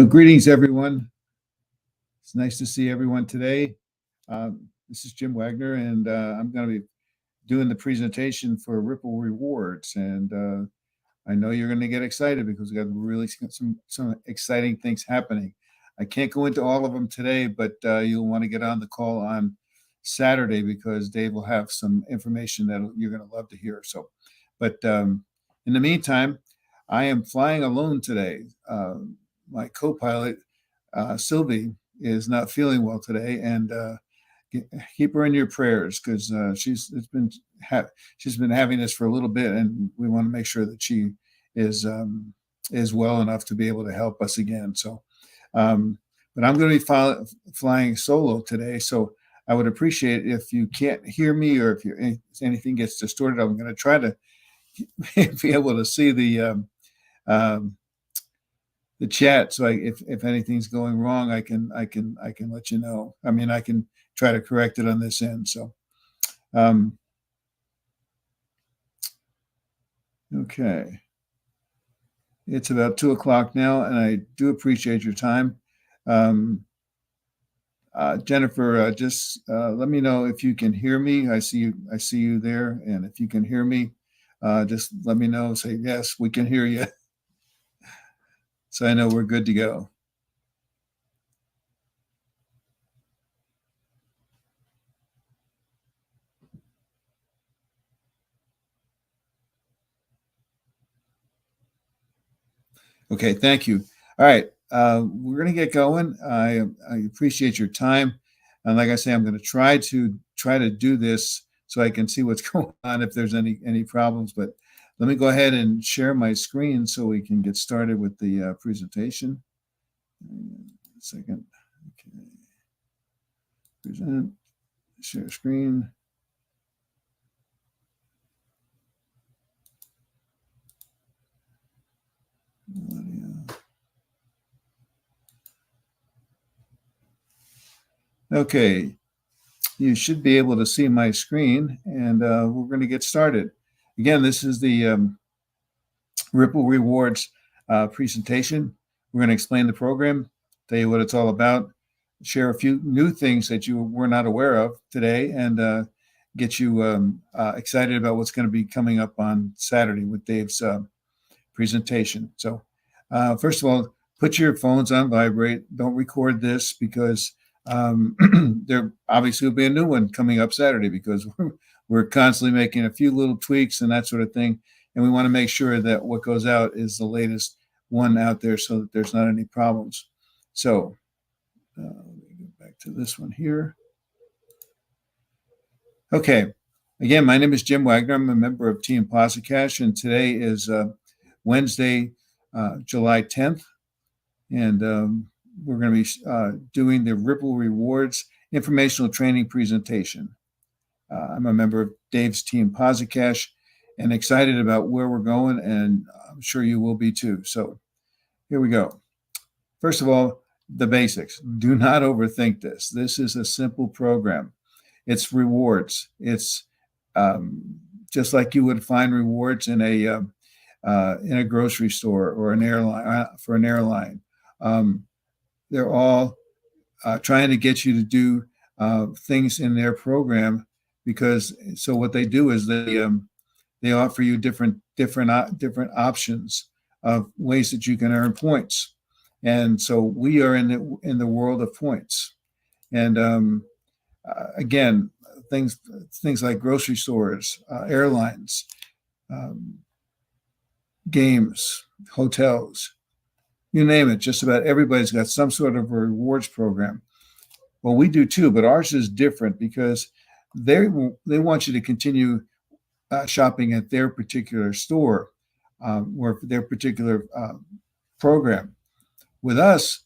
Greetings, everyone. It's nice to see everyone today. This is Jim Wagner, and I'm going to be doing the presentation for Ripple Rewards. And I know you're going to get excited because we've got really some exciting things happening. I can't go into all of them today, but you'll want to get on the call on Saturday because Dave will have some information that you're going to love to hear. But in the meantime, I am flying alone today. My co-pilot, Sylvie, is not feeling well today, and keep her in your prayers because she's been having this for a little bit, and we want to make sure that she is well enough to be able to help us again. So, but I'm going to be flying solo today, so I would appreciate if you can't hear me or if anything gets distorted. I'm going to try to be able to see the chat, so if anything's going wrong, I can let you know. I mean, I can try to correct it on this end. So, okay, it's about 2:00 now, and I do appreciate your time. Jennifer, just let me know if you can hear me. I see you there, and if you can hear me, just let me know. Say yes, we can hear you. So I know we're good to go. Okay, thank you. All right, we're going to get going. I appreciate your time, and like I say, I'm going to try to do this so I can see what's going on if there's any problems. But let me go ahead and share my screen so we can get started with the presentation. A second. Okay. Present. Share screen. Okay, you should be able to see my screen, and we're going to get started. Again, this is the Ripple Rewards presentation. We're going to explain the program, tell you what it's all about, share a few new things that you were not aware of today, and get you excited about what's going to be coming up on Saturday with Dave's presentation. So first of all, put your phones on vibrate. Don't record this because there obviously will be a new one coming up Saturday because we're constantly making a few little tweaks and that sort of thing. And we want to make sure that what goes out is the latest one out there so that there's not any problems. So let me go back to this one here. Okay. Again, my name is Jim Wagner. I'm a member of Team Cash, and today is Wednesday, July 10th. And we're going to be doing the Ripple Rewards informational training presentation. I'm a member of Dave's Team Cash and excited about where we're going, and I'm sure you will be too. So here we go. First of all, the basics. Do not overthink this. This is a simple program. It's rewards. It's just like you would find rewards in a grocery store or an airline for an airline. They're all trying to get you to do things in their program because so what they do is they offer you different options of ways that you can earn points, and so we are in the world of points, and again things like grocery stores, airlines, games, hotels. You name it, just about everybody's got some sort of a rewards program. Well, we do too, but ours is different because they want you to continue shopping at their particular store or their particular program. With us,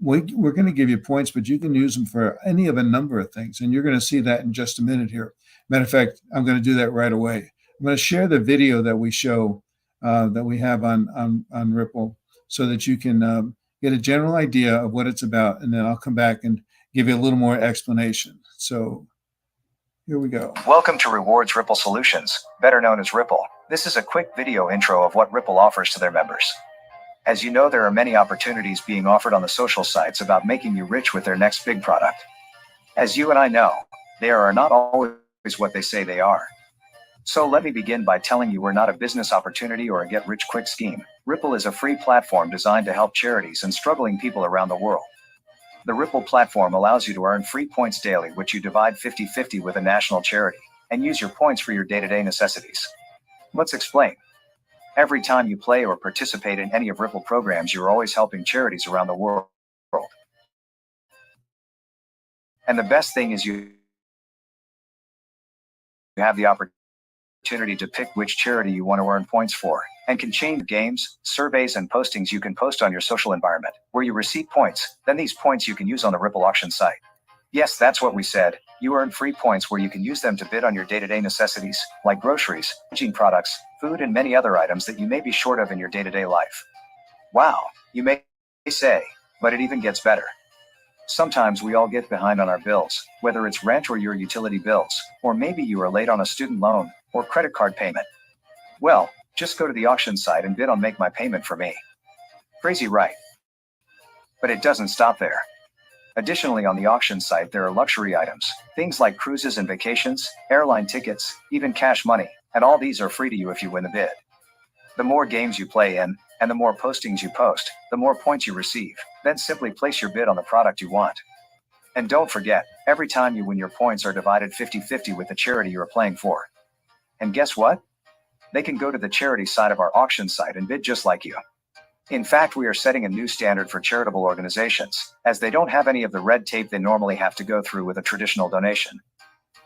we're going to give you points, but you can use them for any of a number of things, and you're going to see that in just a minute here. Matter of fact, I'm going to do that right away. I'm going to share the video that we show that we have on Ripple, so that you can get a general idea of what it's about, and then I'll come back and give you a little more explanation. So here we go. Welcome to Rewards Ripple Solutions, better known as Ripple. This is a quick video intro of what Ripple offers to their members. As you know, there are many opportunities being offered on the social sites about making you rich with their next big product. As you and I know, they are not always what they say they are. So let me begin by telling you we're not a business opportunity or a get-rich-quick scheme. Ripple is a free platform designed to help charities and struggling people around the world. The Ripple platform allows you to earn free points daily, which you divide 50-50 with a national charity, and use your points for your day-to-day necessities. Let's explain. Every time you play or participate in any of Ripple programs, you're always helping charities around the world. And the best thing is you have the opportunity to pick which charity you want to earn points for, and can change games, surveys, and postings you can post on your social environment, where you receive points. Then these points you can use on the Ripple auction site. Yes, that's what we said. You earn free points where you can use them to bid on your day-to-day necessities, like groceries, hygiene products, food, and many other items that you may be short of in your day-to-day life. Wow, you may say, but it even gets better. Sometimes we all get behind on our bills, whether it's rent or your utility bills, or maybe you are late on a student loan or credit card payment. Well, just go to the auction site and bid on Make My Payment for Me. Crazy, right? But it doesn't stop there. Additionally, on the auction site, there are luxury items, things like cruises and vacations, airline tickets, even cash money, and all these are free to you if you win the bid. The more games you play in, and the more postings you post, the more points you receive. Then simply place your bid on the product you want. And don't forget, every time you win, your points are divided 50-50 with the charity you are playing for. And guess what? They can go to the charity side of our auction site and bid just like you. In fact, we are setting a new standard for charitable organizations, as they don't have any of the red tape they normally have to go through with a traditional donation.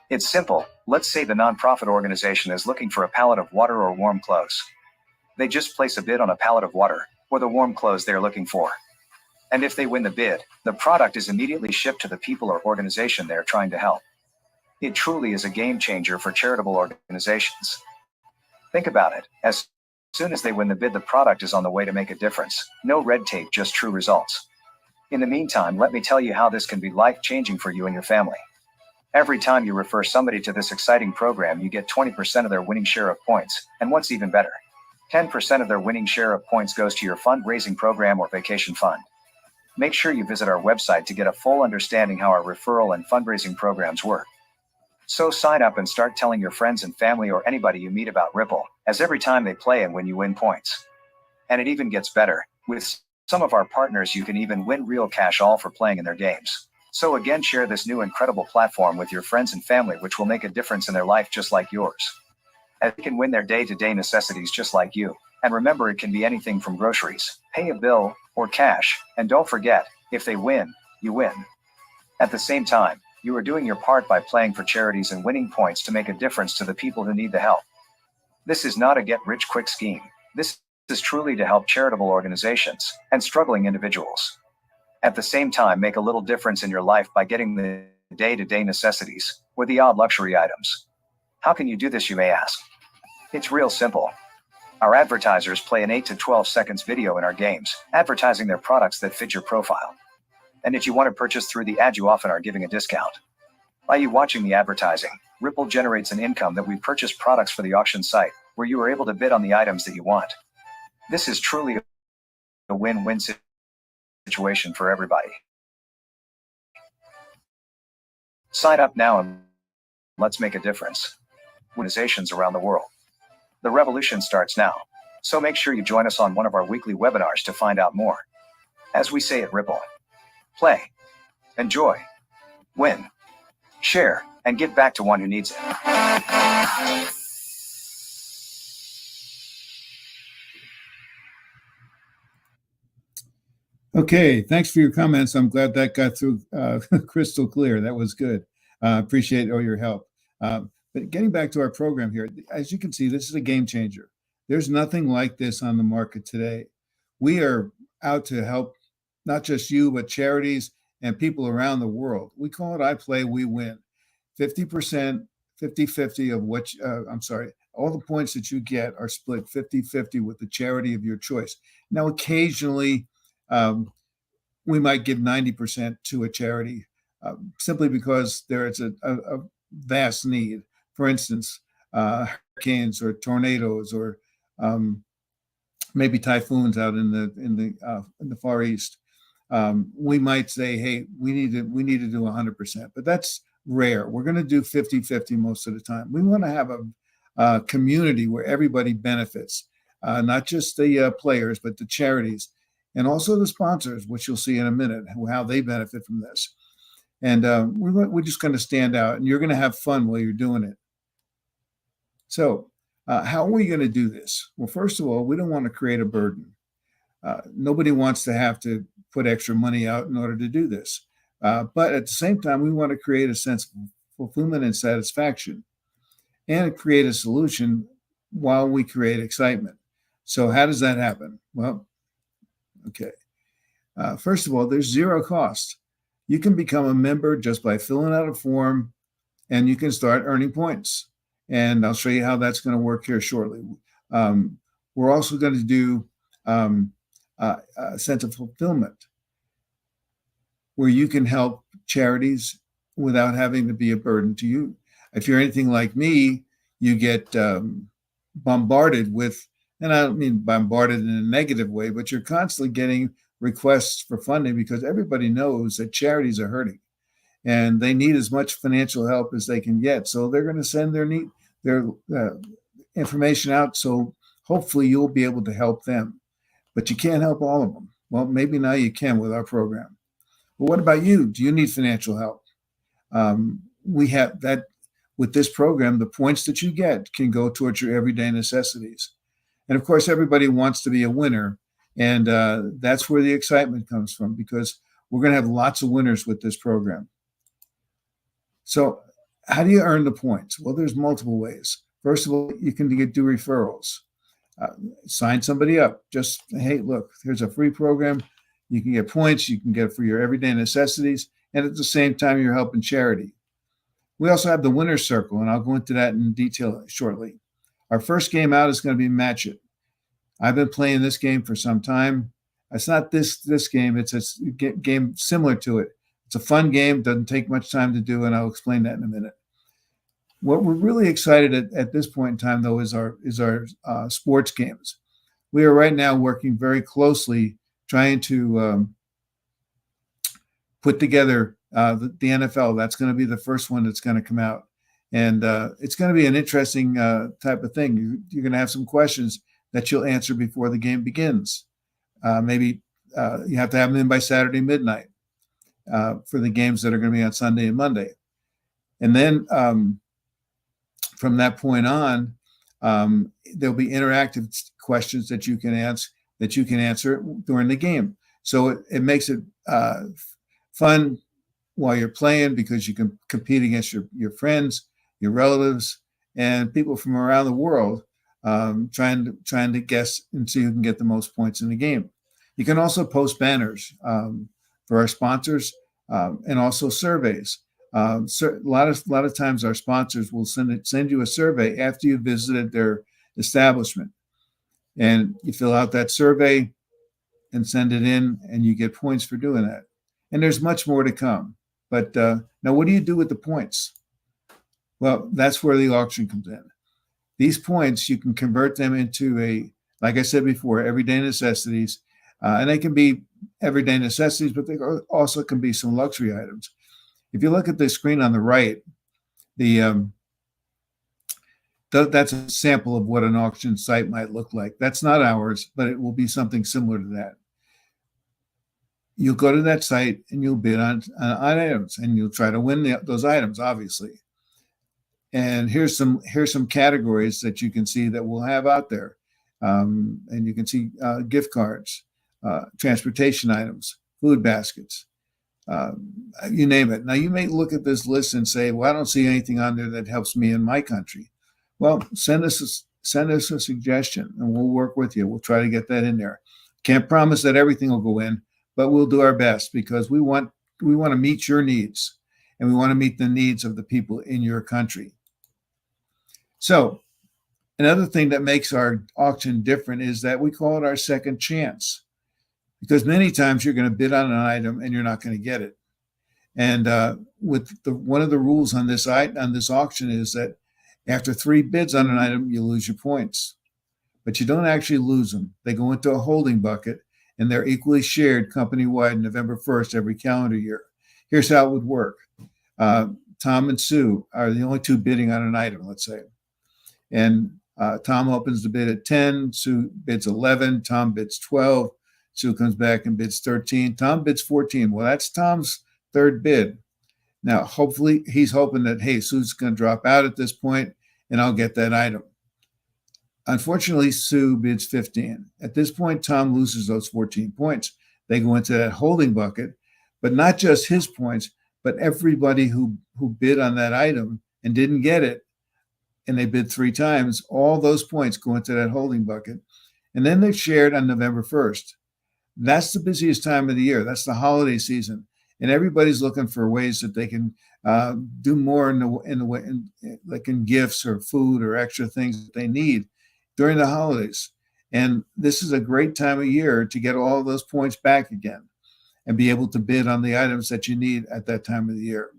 It's simple. Let's say the nonprofit organization is looking for a pallet of water or warm clothes. They just place a bid on a pallet of water, or the warm clothes they're looking for. And if they win the bid, the product is immediately shipped to the people or organization they're trying to help. It truly is a game changer for charitable organizations. Think about it. As soon as they win the bid, the product is on the way to make a difference. No red tape, just true results. In the meantime, let me tell you how this can be life-changing for you and your family. Every time you refer somebody to this exciting program, you get 20% of their winning share of points, and what's even better, 10% of their winning share of points goes to your fundraising program or vacation fund. Make sure you visit our website to get a full understanding how our referral and fundraising programs work. So sign up and start telling your friends and family or anybody you meet about Ripple, as every time they play and win, you win points. And it even gets better. With some of our partners, you can even win real cash, all for playing in their games. So again, share this new incredible platform with your friends and family, which will make a difference in their life just like yours. And they can win their day-to-day necessities just like you. And remember, it can be anything from groceries, pay a bill, or cash. And don't forget, if they win, you win. At the same time, you are doing your part by playing for charities and winning points to make a difference to the people who need the help. This is not a get-rich-quick scheme. This is truly to help charitable organizations and struggling individuals. At the same time, make a little difference in your life by getting the day-to-day necessities or the odd luxury items. How can you do this, you may ask? It's real simple. Our advertisers play an 8 to 12 seconds video in our games, advertising their products that fit your profile. And if you want to purchase through the ad, you often are giving a discount. By you watching the advertising, Ripple generates an income that we purchase products for the auction site, where you are able to bid on the items that you want. This is truly a win-win situation for everybody. Sign up now and let's make a difference. Organizations around the world. The revolution starts now. So make sure you join us on one of our weekly webinars to find out more. As we say at Ripple, play, enjoy, win, share, and give back to one who needs it. Okay, thanks for your comments. I'm glad that got through crystal clear. That was good. Appreciate all your help. But getting back to our program here, as you can see, this is a game changer. There's nothing like this on the market today. We are out to help not just you, but charities and people around the world. We call it I Play, We Win. 50%, 50-50 of what, all the points that you get are split 50-50 with the charity of your choice. Now, occasionally, we might give 90% to a charity simply because there is a vast need. For instance, hurricanes or tornadoes or maybe typhoons out in the Far East, we might say, hey, we need to do 100%, but that's rare. We're going to do 50-50 most of the time. We want to have a community where everybody benefits, not just the players, but the charities and also the sponsors, which you'll see in a minute, how they benefit from this. And we're just going to stand out, and you're going to have fun while you're doing it. So, how are we going to do this? Well, first of all, we don't want to create a burden. Nobody wants to have to put extra money out in order to do this. But at the same time, we want to create a sense of fulfillment and satisfaction and create a solution while we create excitement. So, how does that happen? Well, okay. First of all, there's zero cost. You can become a member just by filling out a form and you can start earning points. And I'll show you how that's going to work here shortly. We're also going to do a sense of fulfillment where you can help charities without having to be a burden to you. If you're anything like me, you get bombarded with, and I don't mean bombarded in a negative way, but you're constantly getting requests for funding because everybody knows that charities are hurting and they need as much financial help as they can get. So they're going to send their information out. So hopefully you'll be able to help them, but you can't help all of them. Well, maybe now you can with our program. But what about you? Do you need financial help? We have that with this program. The points that you get can go towards your everyday necessities. And of course, everybody wants to be a winner. And that's where the excitement comes from because we're going to have lots of winners with this program. So how do you earn the points? Well, there's multiple ways. First of all, you can do referrals. Sign somebody up. Just, hey, look, here's a free program. You can get points. You can get it for your everyday necessities. And at the same time, you're helping charity. We also have the winner's circle, and I'll go into that in detail shortly. Our first game out is going to be Match It. I've been playing this game for some time. It's not this game. It's a game similar to it. It's a fun game. Doesn't take much time to do, and I'll explain that in a minute. What we're really excited at this point in time, though, is our sports games. We are right now working very closely trying to put together the NFL. That's going to be the first one that's going to come out. And it's going to be an interesting type of thing. You're going to have some questions that you'll answer before the game begins. Maybe you have to have them in by Saturday midnight for the games that are going to be on Sunday and Monday. And then from that point on, there'll be interactive questions that you can answer during the game. So it makes it fun while you're playing because you can compete against your friends, your relatives, and people from around the world trying to guess and see who can get the most points in the game. You can also post banners for our sponsors and also surveys. A lot of times our sponsors will send you a survey after you visited their establishment, and you fill out that survey and send it in, and you get points for doing that. And there's much more to come. But now, what do you do with the points? Well, that's where the auction comes in. These points, you can convert them into like I said before, everyday necessities. And they can be everyday necessities, but they also can be some luxury items. If you look at the screen on the right, that's a sample of what an auction site might look like. That's not ours, but it will be something similar to that. You'll go to that site and you'll bid on items, and you'll try to win those items, obviously. And here's some categories that you can see that we'll have out there, and you can see gift cards, transportation items, food baskets, you name it. Now, you may look at this list and say, well, I don't see anything on there that helps me in my country. Well, send us a suggestion and we'll work with you. We'll try to get that in there. Can't promise that everything will go in, but we'll do our best because we want to meet your needs, and we want to meet the needs of the people in your country. So another thing that makes our auction different is that we call it our second chance, because many times you're going to bid on an item and you're not going to get it. And one of the rules on this auction is that after 3 bids on an item, you lose your points. but you don't actually lose them. They go into a holding bucket, and they're equally shared company-wide November 1st every calendar year. Here's how it would work. Tom and Sue are the only two bidding on an item, let's say. And Tom opens the bid at 10, Sue bids 11, Tom bids 12, Sue comes back and bids 13, Tom bids 14. Well, that's Tom's third bid. Now, hopefully, he's hoping that, hey, Sue's going to drop out at this point, and I'll get that item. Unfortunately, Sue bids 15. At this point, Tom loses those 14 points. They go into that holding bucket, but not just his points, but everybody who bid on that item and didn't get it, and they bid 3 times, all those points go into that holding bucket. And then they're shared on November 1st. That's the busiest time of the year. That's the holiday season. And everybody's looking for ways that they can do more in the way, like in gifts or food or extra things that they need during the holidays. And this is a great time of year to get all of those points back again and be able to bid on the items that you need at that time of the year.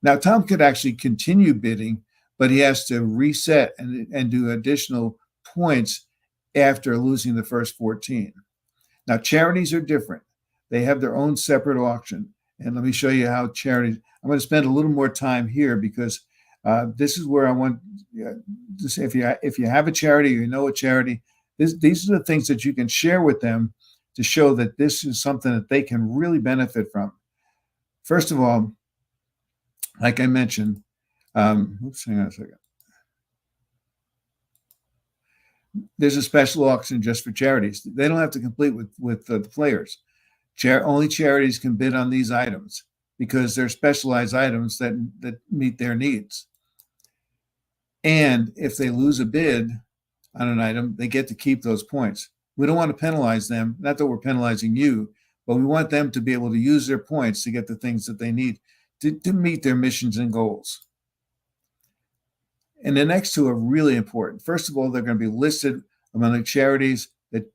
Now, Tom could actually continue bidding, but he has to reset and do additional points after losing the first 14. Now, charities are different. They have their own separate auction. And let me show you how charities, I'm going to spend a little more time here because this is where I want to say, if you have a charity or you know a charity, these are the things that you can share with them to show that this is something that they can really benefit from. First of all, like I mentioned, oops, hang on a second. There's a special auction just for charities. They don't have to compete with the players. Only charities can bid on these items because they're specialized items that meet their needs. And if they lose a bid on an item, they get to keep those points. We don't want to penalize them, not that we're penalizing you, but we want them to be able to use their points to get the things that they need to meet their missions and goals. And the next two are really important. First of all, they're going to be listed among the charities that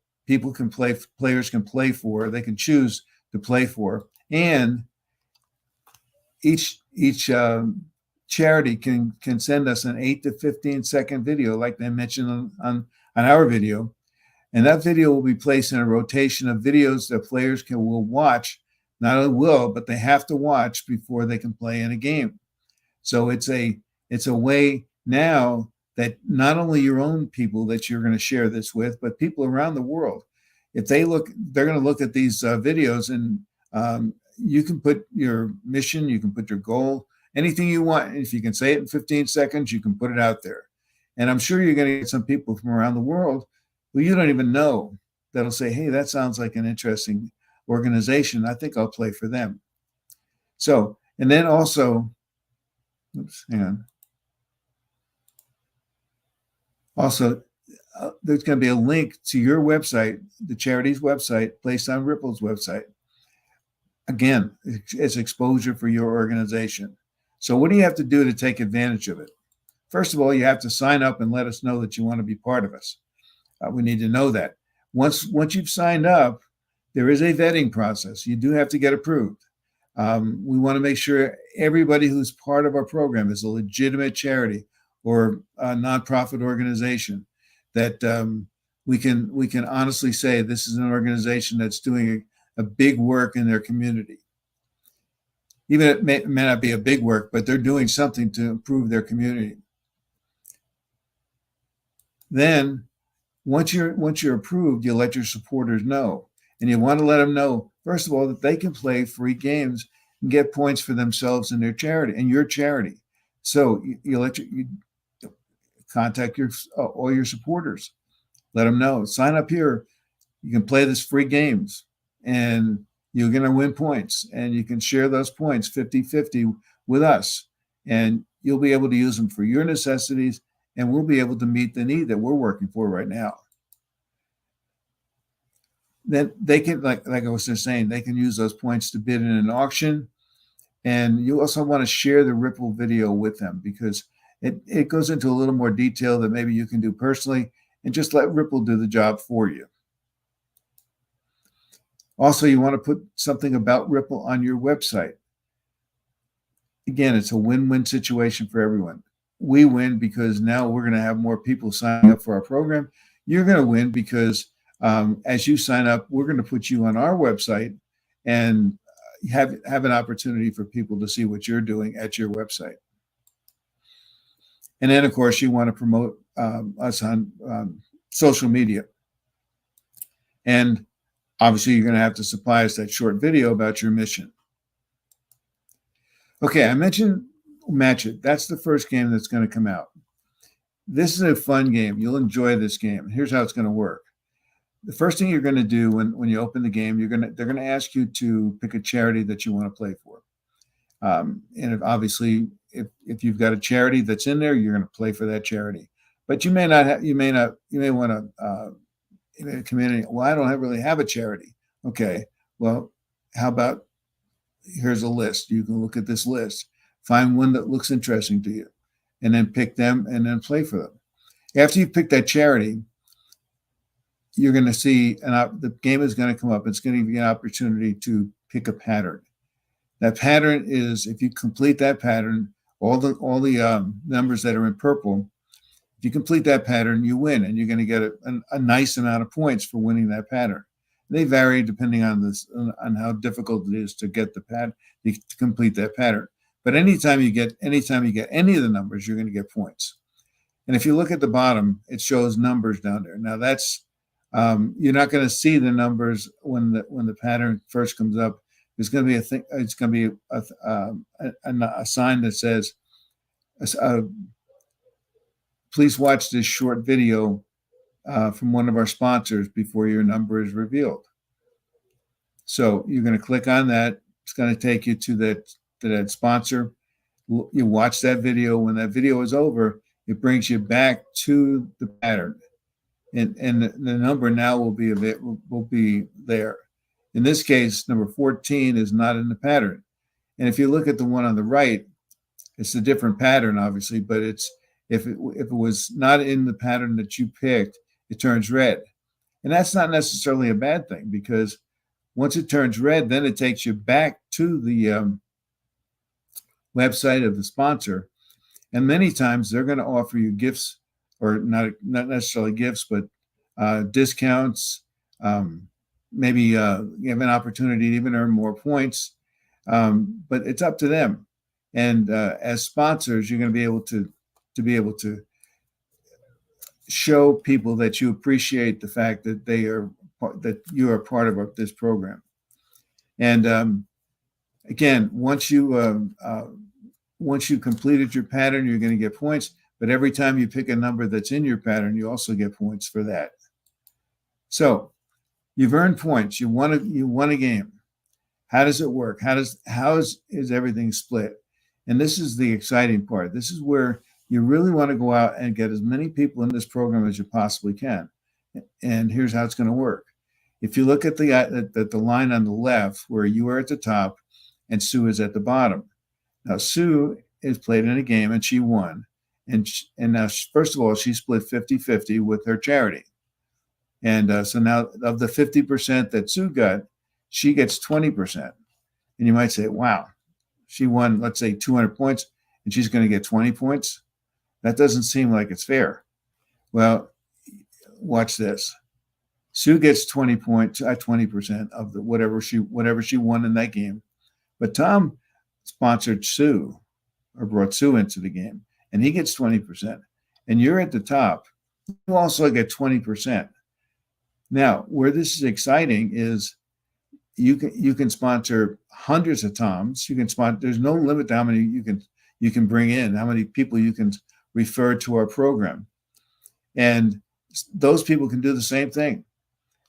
players can play for, they can choose to play for. And each charity can send us an 8 to 15 second video, like they mentioned on our video. And that video will be placed in a rotation of videos that players will watch. Not only will, but they have to watch before they can play in a game. So it's a way now that not only your own people that you're going to share this with, but people around the world. If they're going to look at these videos, and you can put your mission, you can put your goal, anything you want. If you can say it in 15 seconds, you can put it out there. And I'm sure you're going to get some people from around the world who you don't even know that'll say, hey, that sounds like an interesting organization. I think I'll play for them. So, and then also, oops, hang on. Also, there's going to be a link to your website, the charity's website, placed on Ripple's website. Again, it's exposure for your organization. So what do you have to do to take advantage of it? First of all, you have to sign up and let us know that you want to be part of us. We need to know that. Once you've signed up, there is a vetting process. You do have to get approved. We want to make sure everybody who's part of our program is a legitimate charity or a nonprofit organization that we can honestly say this is an organization that's doing a big work in their community. Even it may not be a big work, but they're doing something to improve their community. Then, once you're approved, you let your supporters know, and you want to let them know first of all that they can play free games and get points for themselves and their charity and your charity. So you contact all your supporters, let them know. Sign up here. You can play this free games, and you're going to win points, and you can share those points 50-50 with us, and you'll be able to use them for your necessities, and we'll be able to meet the need that we're working for right now. Then they can, like I was just saying, they can use those points to bid in an auction, and you also want to share the Ripple video with them because it goes into a little more detail that maybe you can do personally, and just let Ripple do the job for you. Also, you want to put something about Ripple on your website. Again, it's a win-win situation for everyone. We win because now we're going to have more people signing up for our program. you're going to win because as you sign up, we're going to put you on our website and have an opportunity for people to see what you're doing at your website. And then, of course, you want to promote us on social media. And obviously, you're going to have to supply us that short video about your mission. Okay, I mentioned Match It. That's the first game that's going to come out. This is a fun game. You'll enjoy this game. Here's how it's going to work. The first thing you're going to do when you open the game, they're going to ask you to pick a charity that you want to play for. And obviously, if you've got a charity that's in there, you're going to play for that charity. But you may not. You may want to in a community. Well, I don't really have a charity. Okay. Well, how about here's a list. You can look at this list, find one that looks interesting to you, and then pick them and then play for them. After you pick that charity, you're going to see the game is going to come up. It's going to give you an opportunity to pick a pattern. That pattern is, if you complete that pattern, all the numbers that are in purple, if you complete that pattern, you win, and you're going to get a nice amount of points for winning that pattern. They vary depending on how difficult it is to get the pattern to complete that pattern. But anytime you get any of the numbers, you're going to get points. And if you look at the bottom, it shows numbers down there. Now that's you're not going to see the numbers when the pattern first comes up. There's going to be a thing. It's going to be a sign that says, "Please watch this short video from one of our sponsors before your number is revealed." So you're going to click on that. It's going to take you to that sponsor. You watch that video. When that video is over, it brings you back to the pattern, and the number now will be there. In this case, number 14 is not in the pattern. And if you look at the one on the right, it's a different pattern, obviously, but if it was not in the pattern that you picked, it turns red. And that's not necessarily a bad thing, because once it turns red, then it takes you back to the website of the sponsor. And many times they're going to offer you gifts, or not necessarily gifts, but discounts. Maybe you have an opportunity to even earn more points, but it's up to them. And as sponsors, you're going to be able to show people that you appreciate the fact that that you are part of this program. And again, once you completed your pattern, you're going to get points. But every time you pick a number that's in your pattern, you also get points for that. So you've earned points. You won a game. How does it work? How is everything split? And this is the exciting part. This is where you really want to go out and get as many people in this program as you possibly can. And here's how it's going to work. If you look at the line on the left, where you are at the top and Sue is at the bottom. Now, Sue is played in a game and she won. And now, first of all, she split 50-50 with her charity. And so now, of the 50% that Sue got, she gets 20%. And you might say, wow, she won, let's say, 200 points, and she's going to get 20 points? That doesn't seem like it's fair. Well, watch this. Sue gets 20 points, 20% of the whatever she won in that game. But Tom sponsored Sue, or brought Sue into the game, and he gets 20%. And you're at the top. You also get 20%. Now, where this is exciting is you can sponsor hundreds of Toms. You can sponsor. There's no limit to how many you can bring in, how many people you can refer to our program, and those people can do the same thing.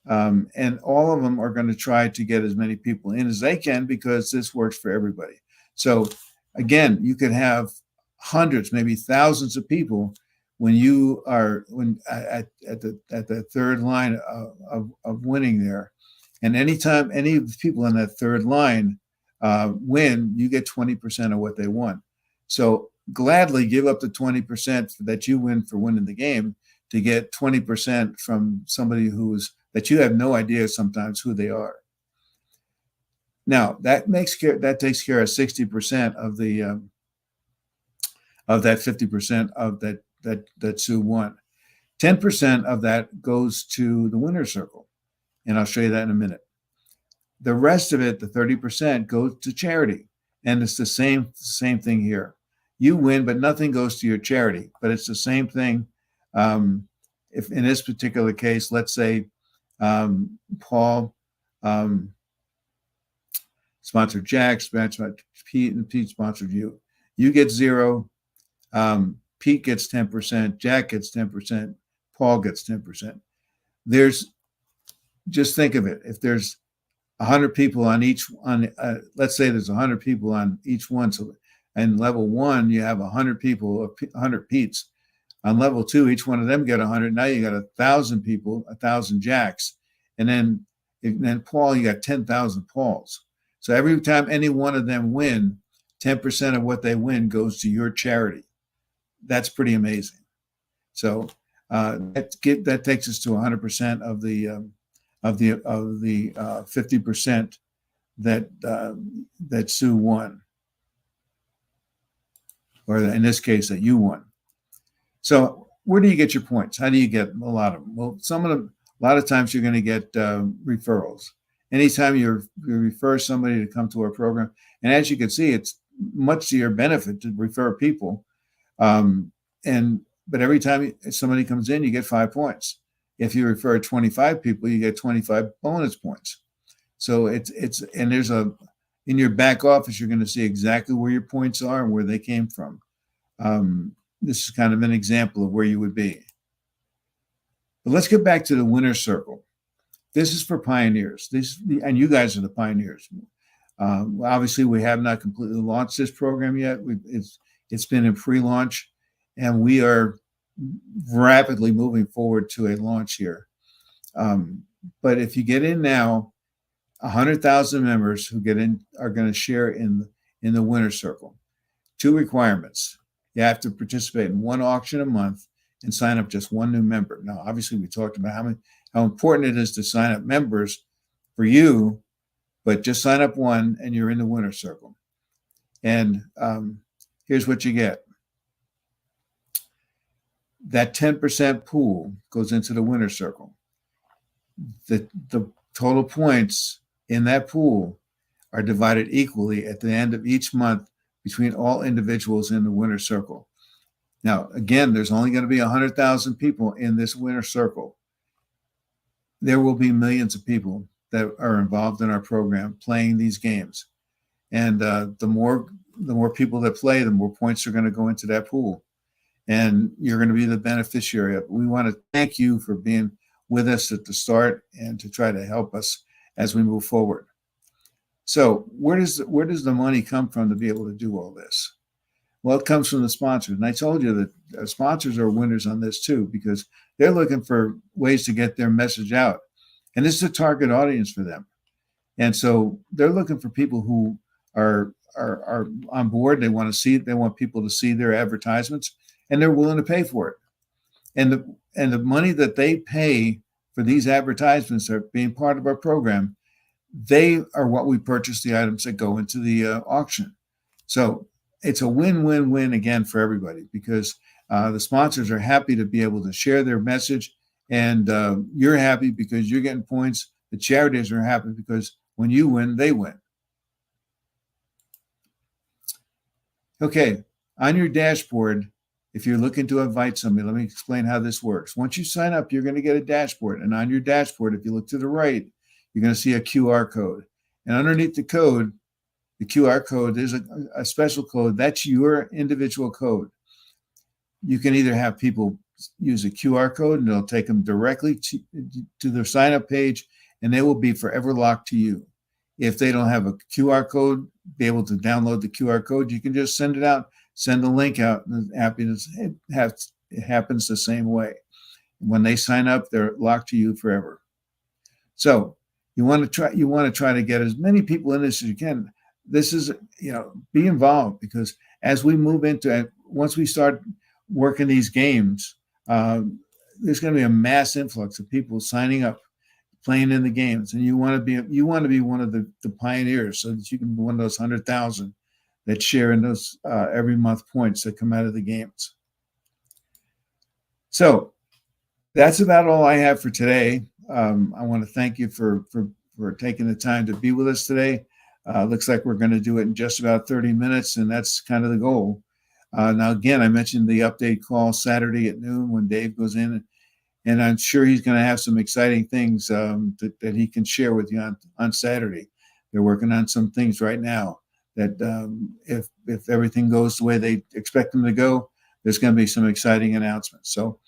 And all of them are going to try to get as many people in as they can, because this works for everybody. So again, you could have hundreds, maybe thousands of people when you are at the third line of winning there. And anytime any of the people in that third line win, you get 20% of what they won. So gladly give up the 20% that you win for winning the game to get 20% from somebody that you have no idea sometimes who they are. Now that takes care of 60% of of that 50% of that Sue won. 10% of that goes to the winner's circle. And I'll show you that in a minute. The rest of it, the 30%, goes to charity. And it's the same thing here. You win, but nothing goes to your charity. But it's the same thing. If in this particular case, let's say Paul sponsored Jack, sponsored Pete, and Pete sponsored you. You get 0. Pete gets 10%. Jack gets 10%. Paul gets 10%. Just think of it. If there's 100 people let's say there's 100 people on each one. So, and level 1, you have 100 people, 100 Pete's. On level 2, each one of them get 100. Now you got 1,000 people, 1,000 Jacks, and then Paul, you got 10,000 Pauls. So every time any one of them win, 10% of what they win goes to your charity. That's pretty amazing. So that takes us to 100% of the 50% that Sue won, or in this case that you won. So where do you get your points? How do you get a lot of them? Well, a lot of times you're going to get referrals. Anytime you refer somebody to come to our program, and as you can see, it's much to your benefit to refer people. But every time somebody comes in, you get 5 points. If you refer 25 people, you get 25 bonus points. So and there's in your back office, you're going to see exactly where your points are and where they came from. This is kind of an example of where you would be. But let's get back to the winner's circle. This is for pioneers. And you guys are the pioneers. Obviously, we have not completely launched this program yet. It's been in pre-launch, and we are rapidly moving forward to a launch here. But if you get in now, 100,000 members who get in are going to share in the winner's circle. 2 requirements. You have to participate in 1 auction a month and sign up just 1 new member. Now, obviously, we talked about how important it is to sign up members for you, but just sign up 1 and you're in the winner's circle. And here's what you get. That 10% pool goes into the winner's circle. The total points in that pool are divided equally at the end of each month between all individuals in the winner's circle. Now, again, there's only going to be 100,000 people in this winner's circle. There will be millions of people that are involved in our program playing these games. And the more people that play, the more points are going to go into that pool. And you're going to be the beneficiary of it. We want to thank you for being with us at the start and to try to help us as we move forward. So where does the money come from to be able to do all this? Well, it comes from the sponsors. And I told you that our sponsors are winners on this too, because they're looking for ways to get their message out. And this is a target audience for them. And so they're looking for people who are on board. They want people to see their advertisements, and they're willing to pay for it. And the money that they pay for these advertisements are being part of our program. They are what we purchase the items that go into the auction. So it's a win-win-win again for everybody, because the sponsors are happy to be able to share their message, and you're happy because you're getting points. The charities are happy because when you win, they win. Okay, on your dashboard, if you're looking to invite somebody, let me explain how this works. Once you sign up, you're going to get a dashboard. And on your dashboard, if you look to the right, you're going to see a QR code. And underneath the code, the QR code, there's a special code. That's your individual code. You can either have people use a QR code, and it'll take them directly to their sign-up page, and they will be forever locked to you. If they don't have a QR code, be able to download the QR code, you can just send it out, send the link out, and it happens the same way. When they sign up, they're locked to you forever. So you want to try to get as many people in this as you can. This is, be involved, because as we move into it, once we start working these games, there's going to be a mass influx of people signing up, playing in the games, and you want to be one of the pioneers, so that you can be one of those 100,000 that share in those every month points that come out of the games. So That's about all I have for today. I want to thank you for taking the time to be with us today. Looks like we're going to do it in just about 30 minutes, and that's kind of the goal. Now, again, I mentioned the update call Saturday at noon when Dave goes in, and I'm sure he's going to have some exciting things that he can share with you on Saturday. They're working on some things right now that if everything goes the way they expect them to go, there's going to be some exciting announcements. So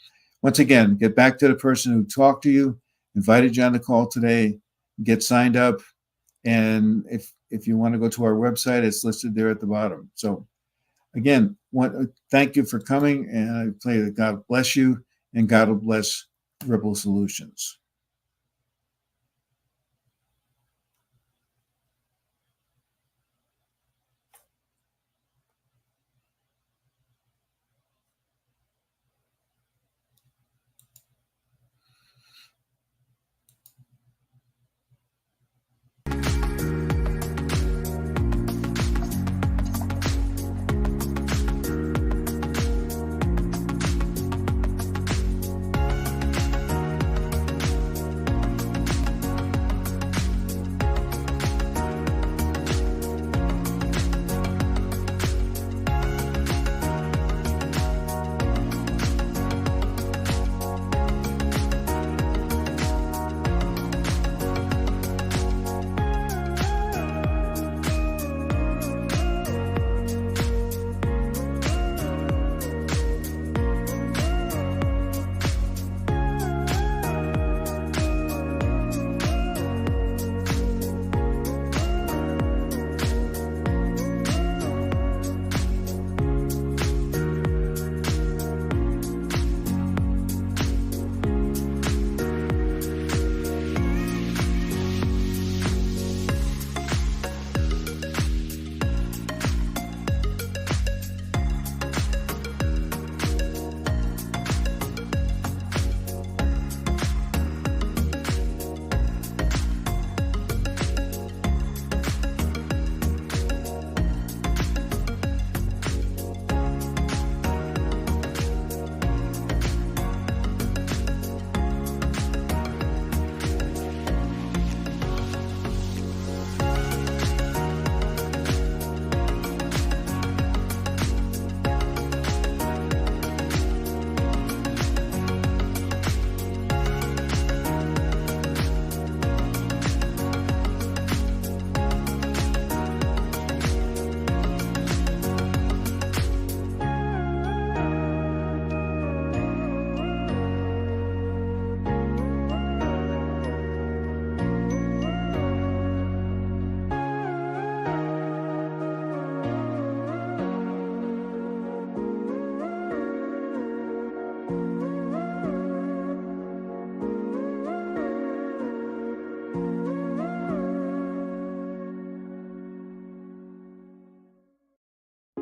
once again, get back to the person who talked to you, invited you on the call today, get signed up, and if you want to go to our website, it's listed there at the bottom. So again, thank you for coming, and I pray that God bless you and God will bless Ripple Solutions.